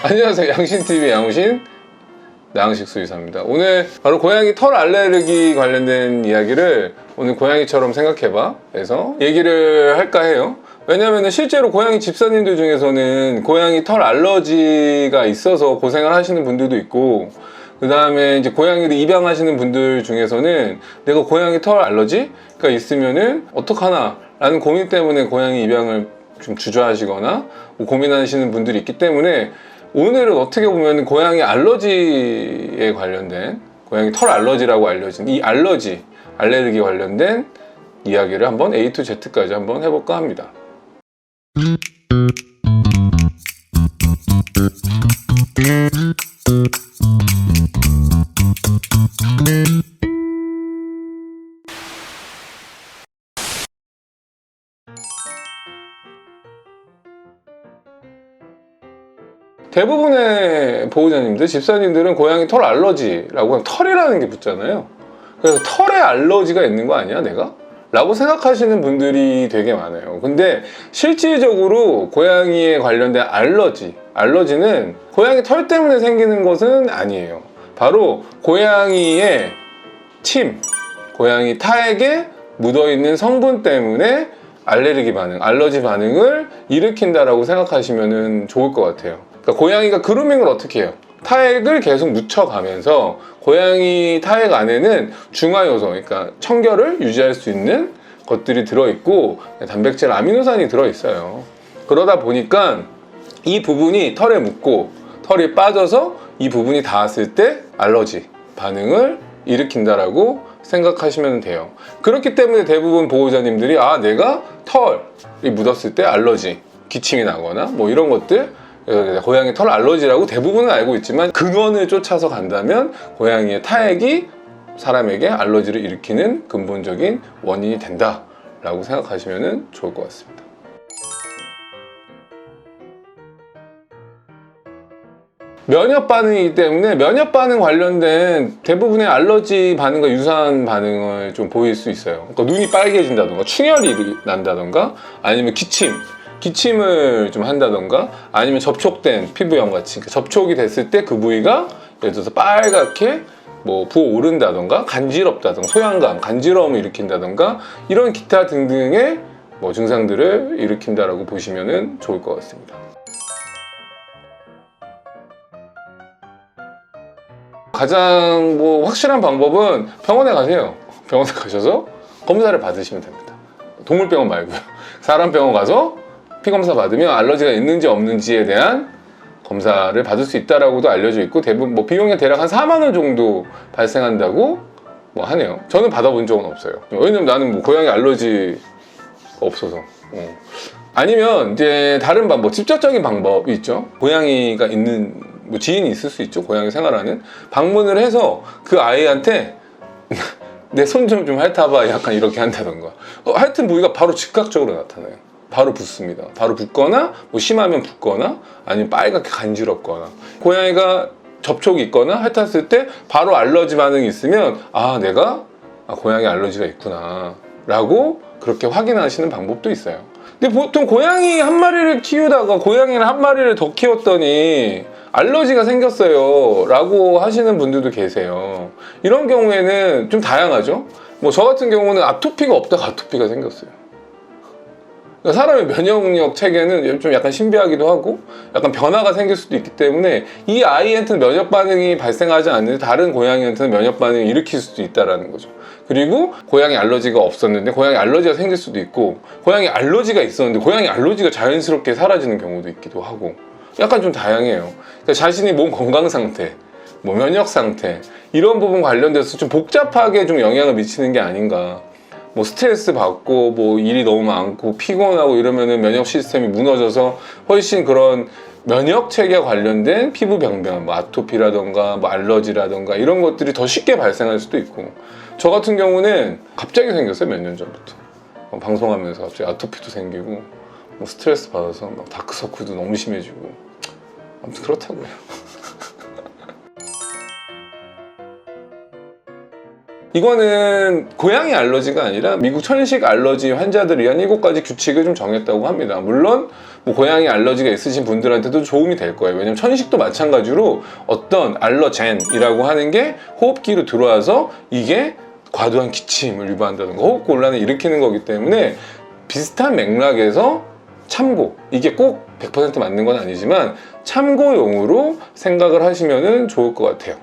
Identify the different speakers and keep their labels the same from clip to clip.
Speaker 1: 안녕하세요. 양신TV 양신 나양식 수의사입니다. 오늘 바로 고양이 털 알레르기 관련된 이야기를 오늘 고양이처럼 생각해봐 해서 얘기를 할까 해요. 왜냐면은 실제로 고양이 집사님들 중에서는 고양이 털 알러지가 있어서 고생을 하시는 분들도 있고, 그 다음에 이제 고양이를 입양하시는 분들 중에서는 내가 고양이 털 알러지가 있으면은 어떡하나 라는 고민 때문에 고양이 입양을 좀 주저하시거나 뭐 고민하시는 분들이 있기 때문에 오늘은 어떻게 보면 고양이 알러지에 관련된, 고양이 털 알러지라고 알려진 이 알레르기 관련된 이야기를 한번 A to Z까지 한번 해볼까 합니다. 대부분의 보호자님들, 집사님들은 고양이 털 알러지라고 그냥 털이라는 게 붙잖아요. 그래서 털에 알러지가 있는 거 아니야 내가? 라고 생각하시는 분들이 되게 많아요. 근데 실질적으로 고양이에 관련된 알러지는 고양이 털 때문에 생기는 것은 아니에요. 바로 고양이의 침, 고양이 타액에 묻어있는 성분 때문에 알레르기 반응, 알러지 반응을 일으킨다라고 생각하시면 좋을 것 같아요. 그러니까 고양이가 그루밍을 어떻게 해요? 타액을 계속 묻혀가면서 고양이 타액 안에는 중화요소, 그러니까 청결을 유지할 수 있는 것들이 들어있고 단백질, 아미노산이 들어있어요. 그러다 보니까 이 부분이 털에 묻고 털이 빠져서 이 부분이 닿았을 때 알러지 반응을 일으킨다라고 생각하시면 돼요. 그렇기 때문에 대부분 보호자님들이 내가 털이 묻었을 때 알러지, 기침이 나거나 뭐 이런 것들, 고양이 털 알러지라고 대부분은 알고 있지만 근원을 쫓아서 간다면 고양이의 타액이 사람에게 알러지를 일으키는 근본적인 원인이 된다라고 생각하시면 좋을 것 같습니다. 면역 반응이기 때문에 면역 반응 관련된 대부분의 알러지 반응과 유사한 반응을 좀 보일 수 있어요. 그러니까 눈이 빨개진다던가 충혈이 난다던가 아니면 기침을 좀 한다던가 아니면 접촉된 피부염 같이, 그러니까 접촉이 됐을 때 그 부위가 예를 들어서 빨갛게 뭐 부어오른다던가 간지럽다던가 소양감, 간지러움을 일으킨다던가 이런 기타 등등의 뭐 증상들을 일으킨다라고 보시면 좋을 것 같습니다. 가장 확실한 방법은 병원에 가세요. 병원에 가셔서 검사를 받으시면 됩니다. 동물병원 말고요. 사람 병원 가서 피검사 받으면 알러지가 있는지 없는지에 대한 검사를 받을 수 있다라고도 알려져 있고, 대부분 비용이 대략 한 4만 원 정도 발생한다고 하네요. 저는 받아본 적은 없어요. 왜냐면 나는 고양이 알러지가 없어서. 아니면 이제 다른 방법, 직접적인 방법이 있죠. 고양이가 있는 지인이 있을 수 있죠. 고양이 생활하는 방문을 해서 그 아이한테 내 손 좀 핥아봐 약간 이렇게 한다던가, 핥은 부위가 바로 즉각적으로 나타나요. 바로 붓습니다. 바로 붓거나 심하면 붓거나 아니면 빨갛게 간지럽거나, 고양이가 접촉이 있거나 핥았을 때 바로 알러지 반응이 있으면 내가 고양이 알러지가 있구나 라고 그렇게 확인하시는 방법도 있어요. 근데 보통 고양이 한 마리를 키우다가 고양이를 한 마리를 더 키웠더니 알러지가 생겼어요 라고 하시는 분들도 계세요. 이런 경우에는 좀 다양하죠. 저 같은 경우는 아토피가 없다가 아토피가 생겼어요. 그러니까 사람의 면역력 체계는 좀 약간 신비하기도 하고 약간 변화가 생길 수도 있기 때문에 이 아이한테는 면역 반응이 발생하지 않는데 다른 고양이한테는 면역 반응을 일으킬 수도 있다는 거죠. 그리고 고양이 알러지가 없었는데 고양이 알러지가 생길 수도 있고, 고양이 알러지가 있었는데 고양이 알러지가 자연스럽게 사라지는 경우도 있기도 하고, 약간 좀 다양해요. 그러니까 자신이 몸 건강 상태, 면역 상태 이런 부분 관련돼서 좀 복잡하게 좀 영향을 미치는 게 아닌가. 스트레스 받고 일이 너무 많고 피곤하고 이러면은 면역 시스템이 무너져서 훨씬 그런 면역 체계와 관련된 피부 병변, 아토피라던가 알러지라던가 이런 것들이 더 쉽게 발생할 수도 있고, 저 같은 경우는 갑자기 생겼어요. 몇 년 전부터 방송하면서 갑자기 아토피도 생기고 스트레스 받아서 다크서클도 너무 심해지고, 아무튼 그렇다고요. 이거는 고양이 알러지가 아니라 미국 천식 알러지 환자들을 위한 7가지 규칙을 좀 정했다고 합니다. 물론 뭐 고양이 알러지가 있으신 분들한테도 도움이 될 거예요. 왜냐면 천식도 마찬가지로 어떤 알러젠이라고 하는 게 호흡기로 들어와서 이게 과도한 기침을 유발한다든가 호흡곤란을 일으키는 거기 때문에 비슷한 맥락에서 참고, 이게 꼭 100% 맞는 건 아니지만 참고용으로 생각을 하시면 좋을 것 같아요.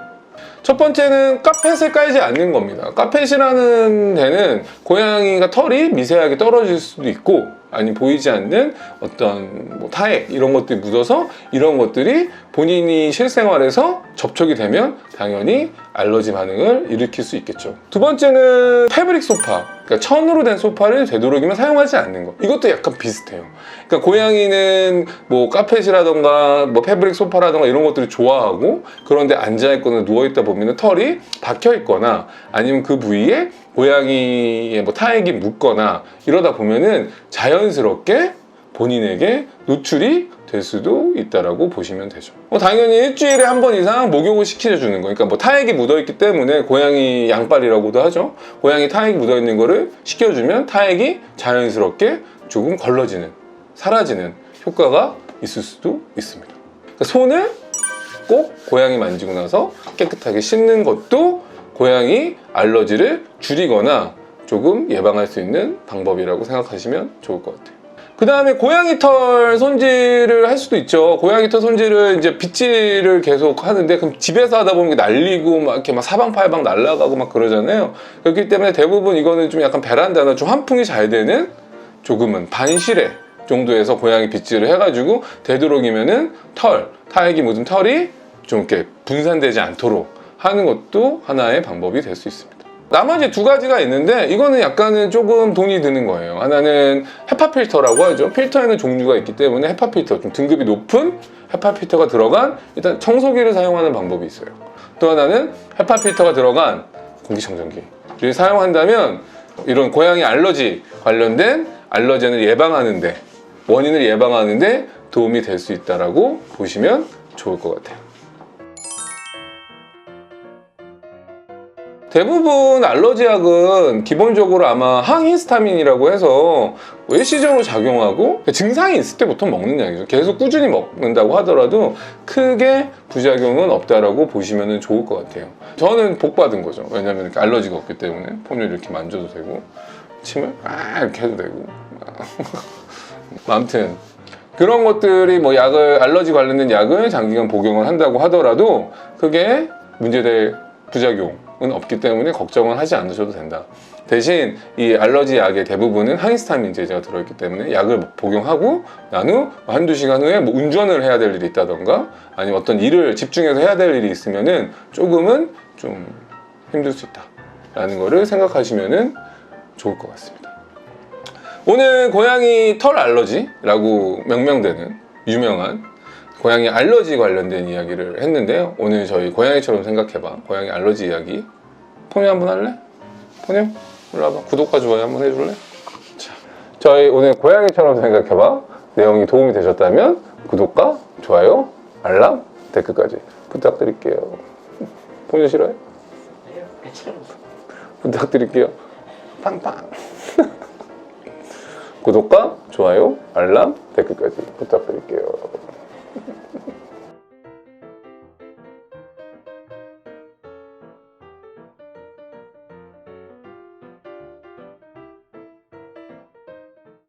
Speaker 1: 첫 번째는 카펫을 깔지 않는 겁니다. 카펫이라는 데는 고양이가 털이 미세하게 떨어질 수도 있고, 아니 보이지 않는 어떤 뭐 타액 이런 것들이 묻어서 이런 것들이 본인이 실생활에서 접촉이 되면 당연히 알러지 반응을 일으킬 수 있겠죠. 두 번째는 패브릭 소파, 그러니까 천으로 된 소파를 되도록이면 사용하지 않는 것. 이것도 약간 비슷해요. 그러니까 고양이는 뭐 카펫이라던가 뭐 패브릭 소파라던가 이런 것들을 좋아하고, 그런데 앉아있거나 누워있다 보면 털이 박혀있거나 아니면 그 부위에 고양이의 뭐 타액이 묻거나 이러다 보면은 자연스럽게 본인에게 노출이 될 수도 있다라고 보시면 되죠. 당연히 일주일에 한 번 이상 목욕을 시켜주는 거. 그러니까 뭐 타액이 묻어있기 때문에 고양이 양빨이라고도 하죠. 고양이 타액이 묻어있는 거를 시켜주면 타액이 자연스럽게 조금 걸러지는, 사라지는 효과가 있을 수도 있습니다. 그러니까 손을 꼭 고양이 만지고 나서 깨끗하게 씻는 것도 고양이 알러지를 줄이거나 조금 예방할 수 있는 방법이라고 생각하시면 좋을 것 같아요. 그 다음에 고양이 털 손질을 할 수도 있죠. 고양이 털 손질을 이제 빗질을 계속 하는데, 그럼 집에서 하다 보면 날리고 막 이렇게 막 사방팔방 날아가고 막 그러잖아요. 그렇기 때문에 대부분 이거는 좀 약간 베란다나 좀 환풍이 잘 되는 조금은 반실외 정도에서 고양이 빗질을 해가지고 되도록이면은 타액이 묻은 털이 좀 이렇게 분산되지 않도록 하는 것도 하나의 방법이 될 수 있습니다. 나머지 두 가지가 있는데 이거는 약간은 조금 돈이 드는 거예요. 하나는 헤파 필터라고 하죠. 필터에는 종류가 있기 때문에 헤파 필터, 좀 등급이 높은 헤파 필터가 들어간 일단 청소기를 사용하는 방법이 있어요. 또 하나는 헤파 필터가 들어간 공기청정기를 사용한다면 이런 고양이 알러지 관련된 알러젠을 예방하는데, 원인을 예방하는데 도움이 될 수 있다라고 보시면 좋을 것 같아요. 대부분 알러지약은 기본적으로 아마 항히스타민이라고 해서 일시적으로 작용하고 증상이 있을 때 보통 먹는 약이죠. 계속 꾸준히 먹는다고 하더라도 크게 부작용은 없다라고 보시면 좋을 것 같아요. 저는 복 받은 거죠. 왜냐면 이렇게 알러지가 없기 때문에 폰을 이렇게 만져도 되고 침을 이렇게 해도 되고 아무튼 그런 것들이 뭐 알러지 관련된 약을 장기간 복용을 한다고 하더라도 크게 문제될 부작용은 없기 때문에 걱정은 하지 않으셔도 된다. 대신 이 알러지 약의 대부분은 항히스타민 제제가 들어있기 때문에 약을 복용하고 난 후 한두 시간 후에 뭐 운전을 해야 될 일이 있다던가 아니면 어떤 일을 집중해서 해야 될 일이 있으면은 조금은 좀 힘들 수 있다 라는 거를 생각하시면 좋을 것 같습니다. 오늘 고양이 털 알러지라고 명명되는 유명한 고양이 알러지 관련된 이야기를 했는데요. 오늘 저희 고양이처럼 생각해봐 고양이 알러지 이야기 포뇨 한번 할래? 포뇨? 일로 와봐. 구독과 좋아요 한번 해줄래? 자, 저희 오늘 고양이처럼 생각해봐 내용이 도움이 되셨다면 구독과 좋아요, 알람, 댓글까지 부탁드릴게요. 포뇨 싫어요? 부탁드릴게요. 빵빵. 구독과 좋아요, 알람, 댓글까지 부탁드릴게요.